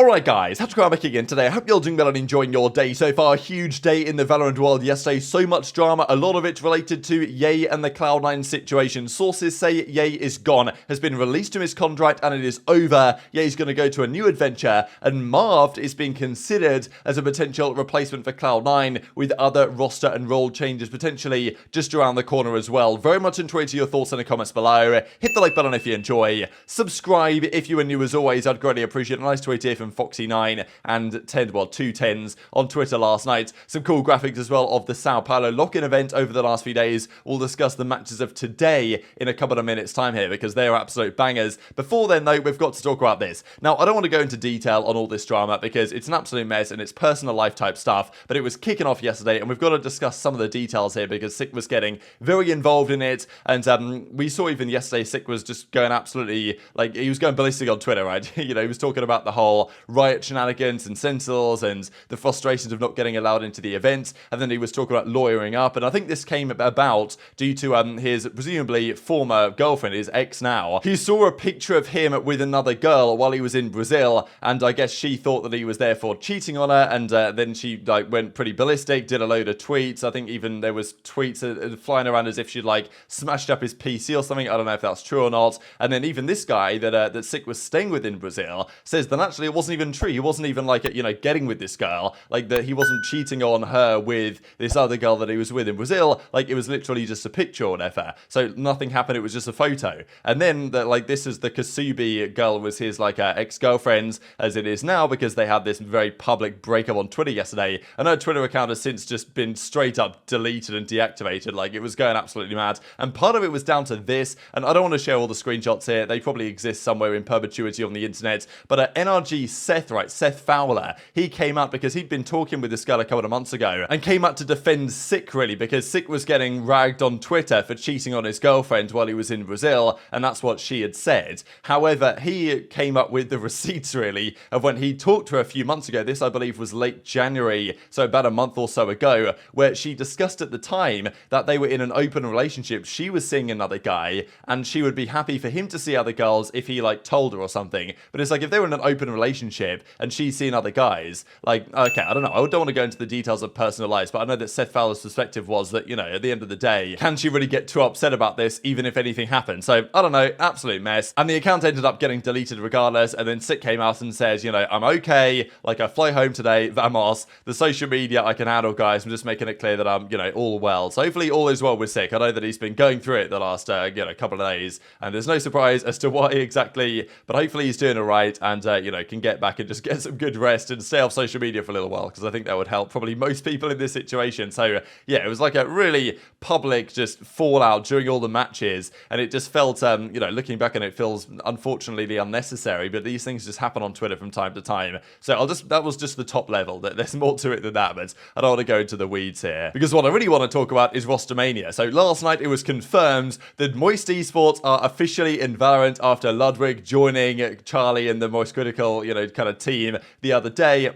Alright guys, TacticalRab back again today. I hope you're doing well and enjoying your day so far. A huge day in the Valorant world yesterday. So much drama, a lot of it related to Yay and the Cloud9 situation. Sources say Yay is gone, has been released from his contract and it is over. Yay's going to go to a new adventure, and Marved is being considered as a potential replacement for Cloud9, with other roster and role changes potentially just around the corner as well. Very much enjoyed your thoughts in the comments below. Hit the like button if you enjoy. Subscribe if you are new as always. I'd greatly appreciate it. A nice tweet here from Foxy9 and TenZ, well, two TenZ on Twitter last night. Some cool graphics as well of the Sao Paulo lock-in event over the last few days. We'll discuss the matches of today in a couple of minutes time here because they are absolute bangers. Before then though, we've got to talk about this. Now, I don't want to go into detail on all this drama because it's an absolute mess and it's personal life type stuff, but it was kicking off yesterday and we've got to discuss some of the details here because SicK was getting very involved in it, and we saw even yesterday SicK was just going absolutely, like, he was going ballistic on Twitter, right? You know, he was talking about the whole riot shenanigans and Sentinels and the frustrations of not getting allowed into the event, and then he was talking about lawyering up, and I think this came about due to his presumably former girlfriend, his ex now. He saw a picture of him with another girl while he was in Brazil, and I guess she thought that he was therefore cheating on her, and then she like went pretty ballistic, did a load of tweets. I think even there was tweets flying around as if she'd like smashed up his PC or something. I don't know if that's true or not. And then even this guy that SicK was staying with in Brazil says that actually it wasn't even true. He wasn't even like, you know, getting with this girl, like that he wasn't cheating on her with this other girl that he was with in Brazil. Like it was literally just a picture or whatever. So nothing happened. It was just a photo. And then like this is the Kasubi girl was his like ex-girlfriend as it is now, because they had this very public breakup on Twitter yesterday. And her Twitter account has since just been straight up deleted and deactivated. Like it was going absolutely mad. And part of it was down to this, and I don't want to share all the screenshots here. They probably exist somewhere in perpetuity on the internet. But NRG Seth, right, Seth Fowler, he came out because he'd been talking with this girl a couple of months ago and came out to defend SicK really, because SicK was getting ragged on Twitter for cheating on his girlfriend while he was in Brazil, and that's what she had said. However, he came up with the receipts really of when he talked to her a few months ago. This I believe was late January, so about a month or so ago, where she discussed at the time that they were in an open relationship. She was seeing another guy and she would be happy for him to see other girls if he like told her or something. But it's like if they were in an open relationship and she's seen other guys, like, okay, I don't know, I don't want to go into the details of personal lives, but I know that Seth Fowler's perspective was that, you know, at the end of the day, can she really get too upset about this even if anything happened? So I don't know, absolute mess. And the account ended up getting deleted regardless, and then SicK came out and says, you know, I'm okay, like I fly home today, vamos, the social media I can handle, guys. I'm just making it clear that I'm, you know, all well. So hopefully all is well with SicK. I know that he's been going through it the last, you know, couple of days, and there's no surprise as to why exactly, but hopefully he's doing all right and, you know, can get back and just get some good rest and stay off social media for a little while, because I think that would help probably most people in this situation. So, yeah, it was like a really public just fallout during all the matches, and it just felt, you know, looking back on it, feels unfortunately unnecessary, but these things just happen on Twitter from time to time. So that was just the top level. There's more to it than that, but I don't want to go into the weeds here, because what I really want to talk about is rostermania. So last night it was confirmed that Moist Esports are officially in Valorant after Ludwig joining Charlie and the Moist Critical, you know, kind of team the other day.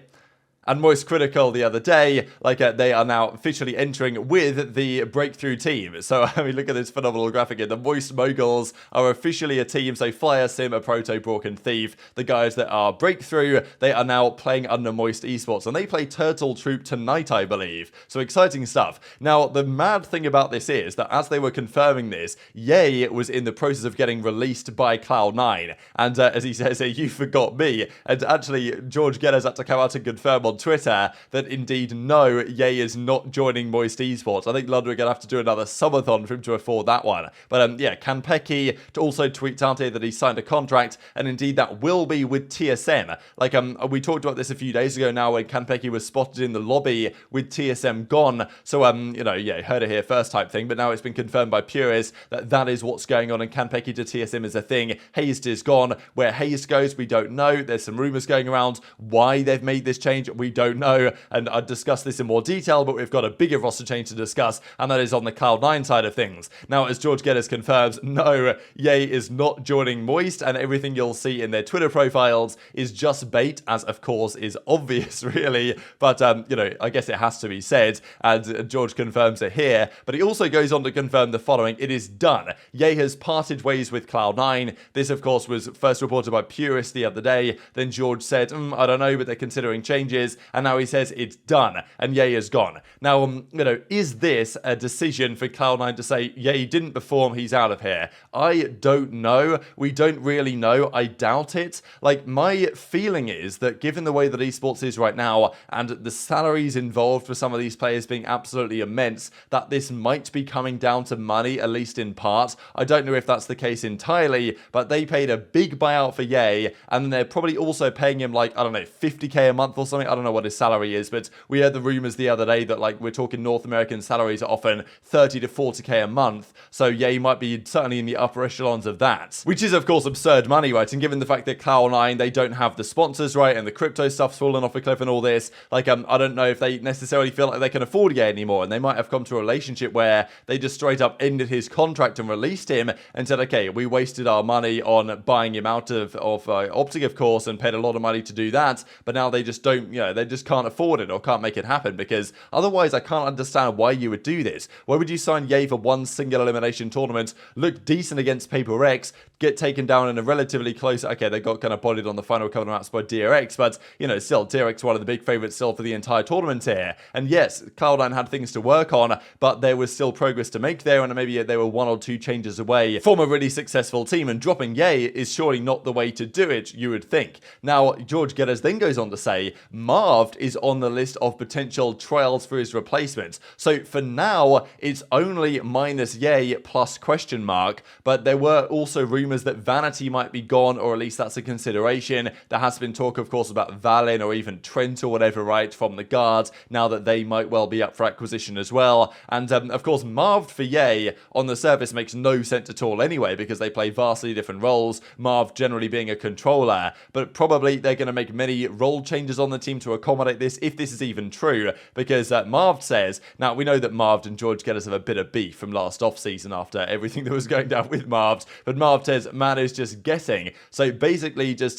And Moist Critical the other day, like they are now officially entering with the Breakthrough team. So, I mean, look at this phenomenal graphic here. The Moist Moguls are officially a team. So, Flyer, Sim, Proto, Brock, and Thief, the guys that are Breakthrough, they are now playing under Moist Esports. And they play Turtle Troop tonight, I believe. So, exciting stuff. Now, the mad thing about this is that as they were confirming this, Yay was in the process of getting released by Cloud9. And as he says here, you forgot me. And actually, George Geddes had to come out and confirm on Twitter that indeed no, Yay is not joining Moist Esports. I think Ludwig gonna have to do another subathon for him to afford that one. But yeah, Kanpeki also tweets out here that he signed a contract, and indeed that will be with TSM. Like we talked about this a few days ago now when Kanpeki was spotted in the lobby with TSM gone. So you know, yeah, heard it here first type thing, but now it's been confirmed by Purist that that is what's going on, and Kanpeki to TSM is a thing. Hazed is gone. Where Hazed goes, we don't know. There's some rumors going around why they've made this change. We we don't know, and I discussed this in more detail, but we've got a bigger roster change to discuss, and that is on the Cloud9 side of things. Now, as George Geddes confirms, no, Yay is not joining Moist, and everything you'll see in their Twitter profiles is just bait, as of course is obvious, really, but, I guess it has to be said, and George confirms it here, but he also goes on to confirm the following: it is done. Yay has parted ways with Cloud9. This, of course, was first reported by Purist the other day. Then George said, I don't know, but they're considering changes. And now he says it's done, and Yay is gone. Now, is this a decision for Cloud9 to say, Yay didn't perform, he's out of here? I don't know. We don't really know. I doubt it. Like, my feeling is that given the way that esports is right now, and the salaries involved for some of these players being absolutely immense, that this might be coming down to money, at least in part. I don't know if that's the case entirely, but they paid a big buyout for Yay, and then they're probably also paying him, like, I don't know, 50k a month or something. I don't know what his salary is, but we heard the rumors the other day that, like, we're talking North American salaries are often 30 to 40k a month, so Yay might be certainly in the upper echelons of that, which is, of course, absurd money, right? And given the fact that Cloud9, they don't have the sponsors, right, and the crypto stuff's fallen off a cliff and all this, like, I don't know if they necessarily feel like they can afford Yay anymore, and they might have come to a relationship where they just straight up ended his contract and released him and said, okay, we wasted our money on buying him out of OpTic, of course, and paid a lot of money to do that, but now they just don't, they just can't afford it or can't make it happen, because otherwise I can't understand why you would do this. Why would you sign Yay for one single elimination tournament, look decent against Paper X, get taken down in a relatively close, okay, they got kind of bodied on the final couple of maps by DRX, but, still, DRX one of the big favourites still for the entire tournament here, and yes, Cloud9 had things to work on, but there was still progress to make there, and maybe they were one or two changes away from a really successful team, and dropping Yay is surely not the way to do it, you would think. Now, George Geddes then goes on to say, Marved is on the list of potential trials for his replacement. So for now, it's only minus Yay plus question mark, but there were also rumours that Vanity might be gone, or at least that's a consideration. There has been talk, of course, about Valen or even Trent or whatever, right, from the Guards, now that they might well be up for acquisition as well. And, of course, Marved for Yay on the surface makes no sense at all anyway, because they play vastly different roles, Marv generally being a controller, but probably they're going to make many role changes on the team to accommodate this, if this is even true, because Marved says, now we know that Marved and George Geddes have a bit of beef from last off-season after everything that was going down with Marved, but Marved says, man is just guessing, so basically just,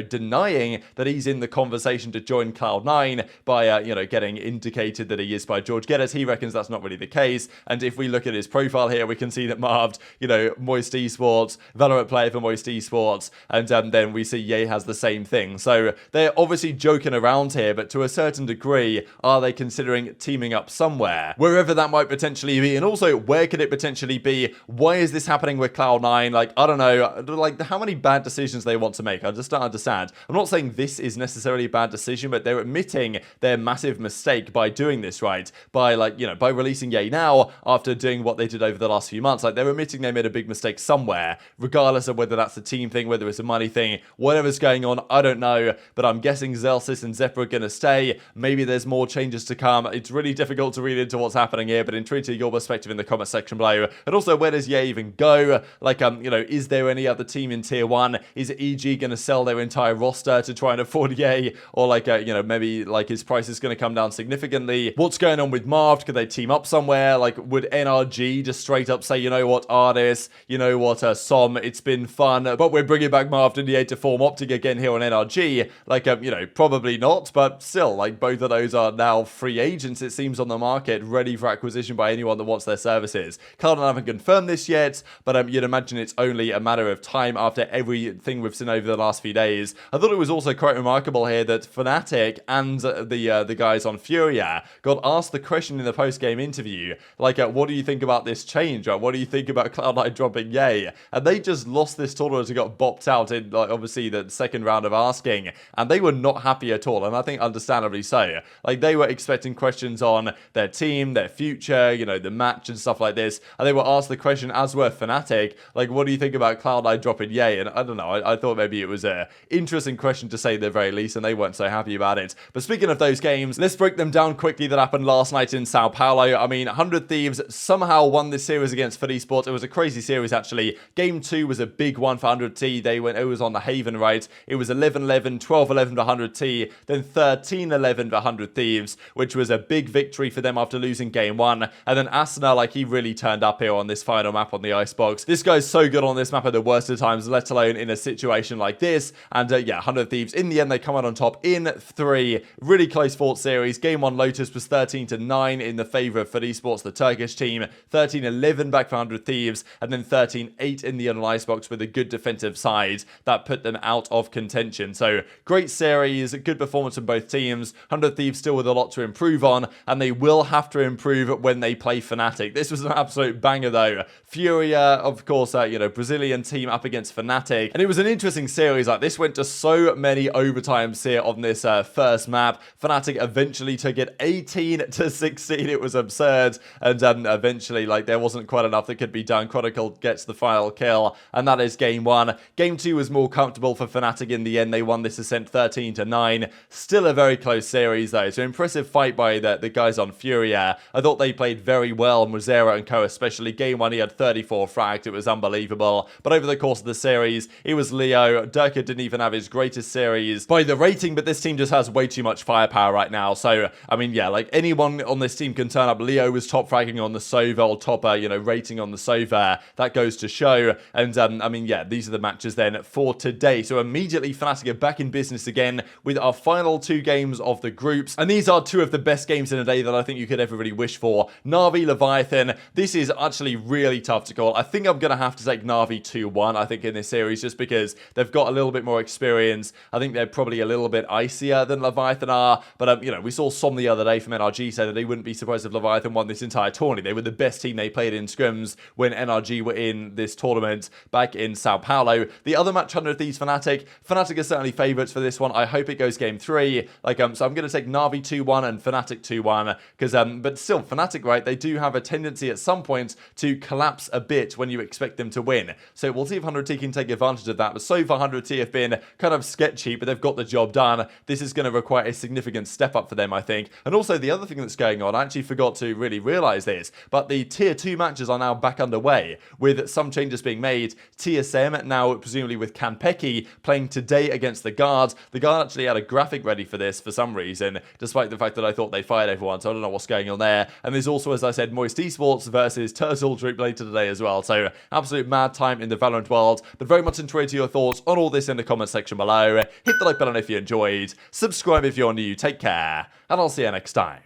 denying that he's in the conversation to join Cloud9 by, getting indicated that he is by George Geddes. He reckons that's not really the case, and if we look at his profile here, we can see that Marved, Moist Esports, Valorant player for Moist Esports, and then we see Yay has the same thing. So they're obviously joking around here, but to a certain degree, are they considering teaming up somewhere? Wherever that might potentially be, and also, where could it potentially be? Why is this happening with Cloud9? Like, I don't know, like, how many bad decisions they want to make? I just don't understand. I'm not saying this is necessarily a bad decision, but they're admitting their massive mistake by doing this, right? By, by releasing Yay now, after doing what they did over the last few months. Like, they're admitting they made a big mistake somewhere, regardless of whether that's a team thing, whether it's a money thing, whatever's going on, I don't know, but I'm guessing Zellsis and zyppan are going to stay. Maybe there's more changes to come. It's really difficult to read into what's happening here, but intrigued to your perspective in the comment section below. And also, where does Yay even go? Like, is there any other team in tier 1? Is EG going to sell their entire roster to try and afford Yay? Or, maybe, his price is going to come down significantly? What's going on with Marved? Could they team up somewhere? Like, would NRG just straight up say, you know what, Artis, you know what, SOM, it's been fun, but we're bringing back Marved in the 8 to form OpTic again here on NRG? Like, probably not, but still, like, both of those are now free agents, it seems, on the market, ready for acquisition by anyone that wants their services. Cloud9 haven't confirmed this yet, but you'd imagine it's only a matter of time after everything we've seen over the last few days. I thought it was also quite remarkable here that Fnatic and the guys on Furia got asked the question in the post-game interview, like, what do you think about this change? Right? What do you think about Cloud9 dropping Yay? And they just lost this tournament and got bopped out in, obviously, the second round of asking, and they were not happy at all, and I think understandably so. Like, they were expecting questions on their team, their future, the match and stuff like this, and they were asked the question, as were Fnatic, like, what do you think about Cloud9 dropping Yay? And I don't know, I thought maybe it was a interesting question to say at the very least, and they weren't so happy about it. But speaking of those games, let's break them down quickly that happened last night in Sao Paulo. I mean, 100 Thieves somehow won this series against FUT Esports. It was a crazy series, actually. Game 2 was a big one for 100T. It was on the Haven, right? It was 11-11, 12-11 to 100T. Then then 13-11 for 100 Thieves, which was a big victory for them after losing game 1. And then Asuna, like, he really turned up here on this final map on the Icebox. This guy's so good on this map at the worst of times, let alone in a situation like this. And yeah, 100 Thieves, in the end, they come out on top in 3. Really close fought series. Game 1 Lotus was 13-9 in the favour of Esports, the Turkish team. 13-11 back for 100 Thieves, and then 13-8 in the Icebox with a good defensive side that put them out of contention. So great series, good performance from both teams. 100 Thieves still with a lot to improve on, and they will have to improve when they play Fnatic. This was an absolute banger though. Furia, of course, Brazilian team up against Fnatic, and it was an interesting series. Like, this went to so many overtimes here on this first map. Fnatic eventually took it 18-16. It was absurd, and eventually, like, there wasn't quite enough that could be done. Chronicle gets the final kill, and that is game 1. Game 2 was more comfortable for Fnatic in the end. They won this ascent 13-9. Still a very close series though, so impressive fight by the guys on Furia. I thought they played very well, Muzera and co especially. Game 1 he had 34 frags, it was unbelievable. But over the course of the series, it was Leo. Durka didn't even have his greatest series by the rating, but this team just has way too much firepower right now. So, I mean, yeah, like, anyone on this team can turn up. Leo was top fragging on the Sova, or top, rating on the Sova. That goes to show. And, I mean, yeah, these are the matches then for today. So immediately, Fnatic are back in business again with our final 2 games of the groups. And these are 2 of the best games in a day that I think you could ever really wish for. Na'Vi, Leviathan. This is actually really tough to call. I think I'm going to have to take Na'Vi 2-1, I think, in this series, just because they've got a little bit more experience. I think they're probably a little bit icier than Leviathan are. But, we saw Som the other day from NRG say that they wouldn't be surprised if Leviathan won this entire tournament. They were the best team they played in scrims when NRG were in this tournament back in Sao Paulo. The other match, 100 Thieves Fnatic. Fnatic are certainly favourites for this one. I hope it goes game 3. So I'm going to take Na'Vi 2-1 and Fnatic 2-1. Because, but still, Fnatic, right, they do have a tendency at some points to collapse a bit when you expect them to win. So we'll see if 100T can take advantage of that. But so far, 100T have been kind of sketchy, but they've got the job done. This is going to require a significant step up for them, I think. And also, the other thing that's going on, I actually forgot to really realise this, but the Tier 2 matches are now back underway, with some changes being made. TSM now, presumably with Kanpeki, playing today against the Guard. The Guard actually had a graphic ready for this for some reason, despite the fact that I thought they fired everyone, so I don't know what's going on there. And there's also, as I said, Moist Esports versus Turtle Troop later today as well. So, absolute mad time in the Valorant world, but very much enjoyed your thoughts on all this in the comment section below. Hit the like button if you enjoyed, subscribe if you're new, take care, and I'll see you next time.